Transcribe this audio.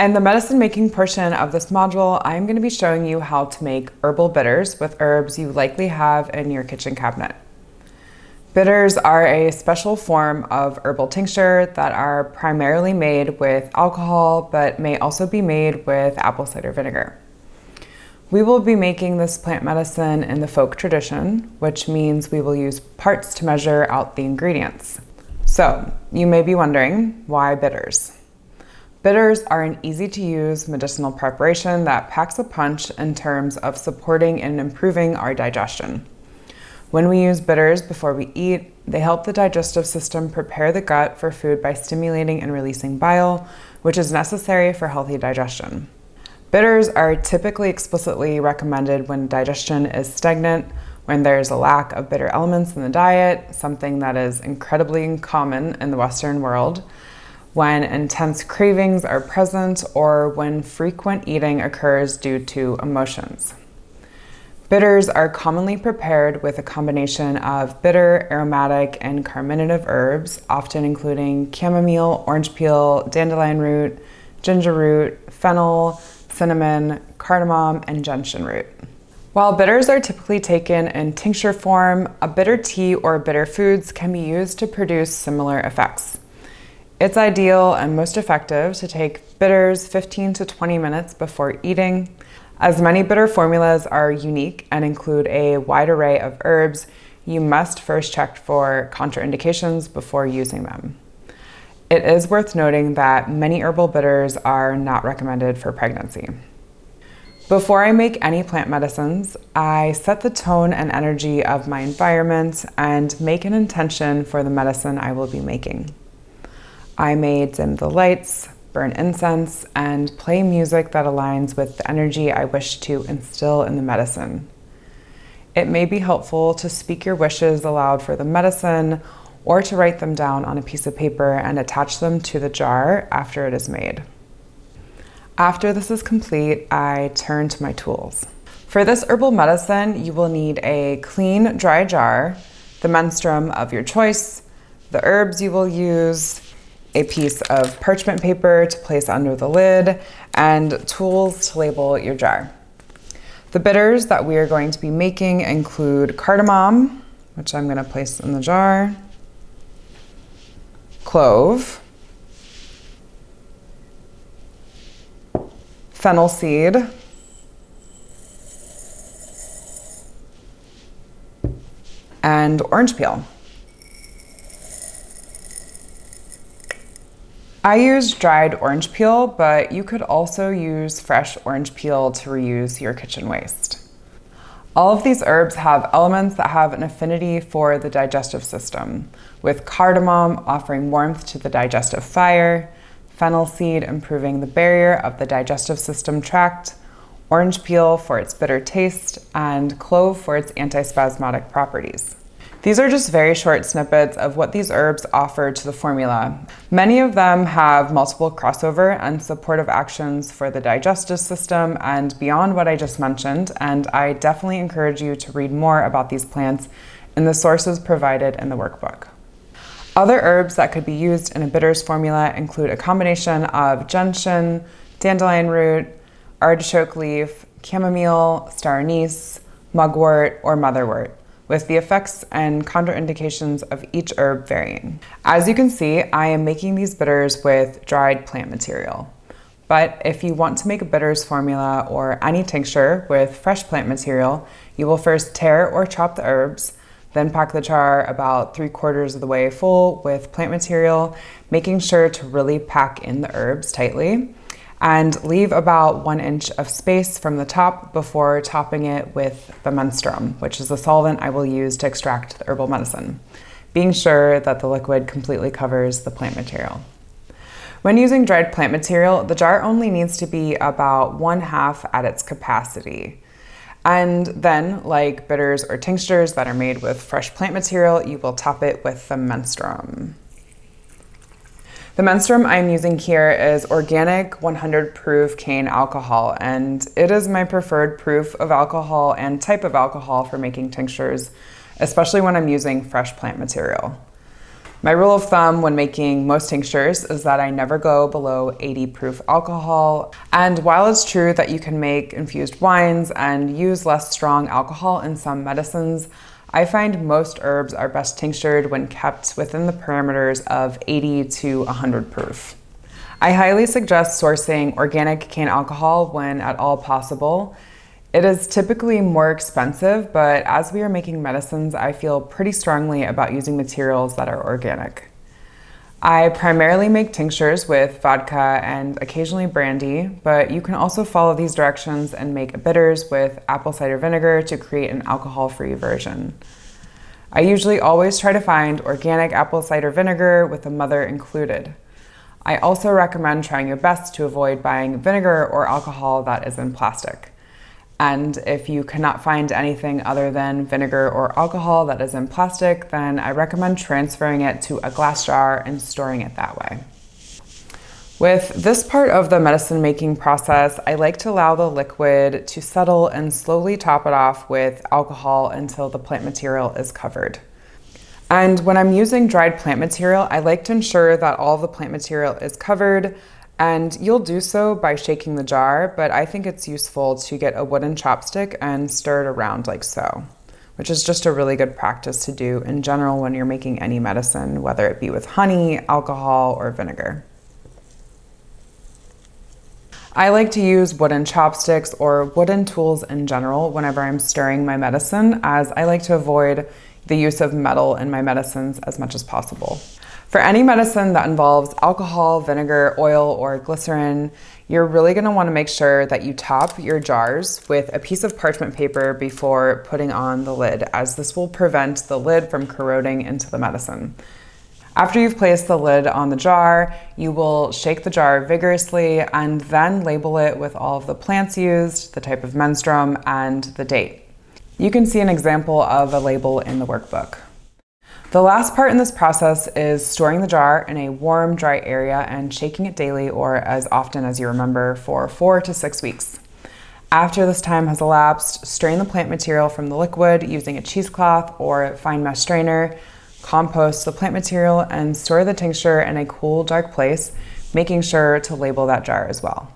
In the medicine making portion of this module, I'm going to be showing you how to make herbal bitters with herbs you likely have in your kitchen cabinet. Bitters are a special form of herbal tincture that are primarily made with alcohol, but may also be made with apple cider vinegar. We will be making this plant medicine in the folk tradition, which means we will use parts to measure out the ingredients. So, you may be wondering, why bitters? Bitters are an easy-to-use medicinal preparation that packs a punch in terms of supporting and improving our digestion. When we use bitters before we eat, they help the digestive system prepare the gut for food by stimulating and releasing bile, which is necessary for healthy digestion. Bitters are typically explicitly recommended when digestion is stagnant, when there's a lack of bitter elements in the diet, something that is incredibly common in the Western world, when intense cravings are present, or when frequent eating occurs due to emotions. Bitters are commonly prepared with a combination of bitter, aromatic, and carminative herbs, often including chamomile, orange peel, dandelion root, ginger root, fennel, cinnamon, cardamom, and gentian root. While bitters are typically taken in tincture form, a bitter tea or bitter foods can be used to produce similar effects. It's ideal and most effective to take bitters 15 to 20 minutes before eating. As many bitter formulas are unique and include a wide array of herbs, you must first check for contraindications before using them. It is worth noting that many herbal bitters are not recommended for pregnancy. Before I make any plant medicines, I set the tone and energy of my environment and make an intention for the medicine I will be making. I may dim the lights, burn incense, and play music that aligns with the energy I wish to instill in the medicine. It may be helpful to speak your wishes aloud for the medicine, or to write them down on a piece of paper and attach them to the jar after it is made. After this is complete, I turn to my tools. For this herbal medicine, you will need a clean, dry jar, the menstruum of your choice, the herbs you will use, a piece of parchment paper to place under the lid, and tools to label your jar. The bitters that we are going to be making include cardamom, which I'm going to place in the jar, clove, fennel seed, and orange peel. I use dried orange peel, but you could also use fresh orange peel to reuse your kitchen waste. All of these herbs have elements that have an affinity for the digestive system, with cardamom offering warmth to the digestive fire, fennel seed improving the barrier of the digestive system tract, orange peel for its bitter taste, and clove for its antispasmodic properties. These are just very short snippets of what these herbs offer to the formula. Many of them have multiple crossover and supportive actions for the digestive system and beyond what I just mentioned, and I definitely encourage you to read more about these plants in the sources provided in the workbook. Other herbs that could be used in a bitters formula include a combination of gentian, dandelion root, artichoke leaf, chamomile, star anise, mugwort, or motherwort, with the effects and contraindications of each herb varying. As you can see, I am making these bitters with dried plant material. But if you want to make a bitters formula or any tincture with fresh plant material, you will first tear or chop the herbs, then pack the jar about 3/4 of the way full with plant material, making sure to really pack in the herbs tightly, and leave about 1 inch of space from the top before topping it with the menstruum, which is the solvent I will use to extract the herbal medicine, being sure that the liquid completely covers the plant material. When using dried plant material, the jar only needs to be about 1/2 at its capacity. And then, like bitters or tinctures that are made with fresh plant material, you will top it with the menstruum. The menstruum I'm using here is organic 100 proof cane alcohol, and it is my preferred proof of alcohol and type of alcohol for making tinctures, especially when I'm using fresh plant material. My rule of thumb when making most tinctures is that I never go below 80 proof alcohol. And while it's true that you can make infused wines and use less strong alcohol in some medicines, I find most herbs are best tinctured when kept within the parameters of 80 to 100 proof. I highly suggest sourcing organic cane alcohol when at all possible. It is typically more expensive, but as we are making medicines, I feel pretty strongly about using materials that are organic. I primarily make tinctures with vodka and occasionally brandy, but you can also follow these directions and make bitters with apple cider vinegar to create an alcohol-free version. I usually always try to find organic apple cider vinegar with the mother included. I also recommend trying your best to avoid buying vinegar or alcohol that is in plastic. And if you cannot find anything other than vinegar or alcohol that is in plastic, then I recommend transferring it to a glass jar and storing it that way. With this part of the medicine making process, I like to allow the liquid to settle and slowly top it off with alcohol until the plant material is covered. And when I'm using dried plant material, I like to ensure that all of the plant material is covered. And you'll do so by shaking the jar, but I think it's useful to get a wooden chopstick and stir it around like so, which is just a really good practice to do in general when you're making any medicine, whether it be with honey, alcohol, or vinegar. I like to use wooden chopsticks or wooden tools in general whenever I'm stirring my medicine, as I like to avoid the use of metal in my medicines as much as possible. For any medicine that involves alcohol, vinegar, oil, or glycerin, you're really going to want to make sure that you top your jars with a piece of parchment paper before putting on the lid, as this will prevent the lid from corroding into the medicine. After you've placed the lid on the jar, you will shake the jar vigorously and then label it with all of the plants used, the type of menstruum, and the date. You can see an example of a label in the workbook. The last part in this process is storing the jar in a warm, dry area and shaking it daily or as often as you remember for 4 to 6 weeks. After this time has elapsed, strain the plant material from the liquid using a cheesecloth or fine mesh strainer, compost the plant material, and store the tincture in a cool, dark place, making sure to label that jar as well.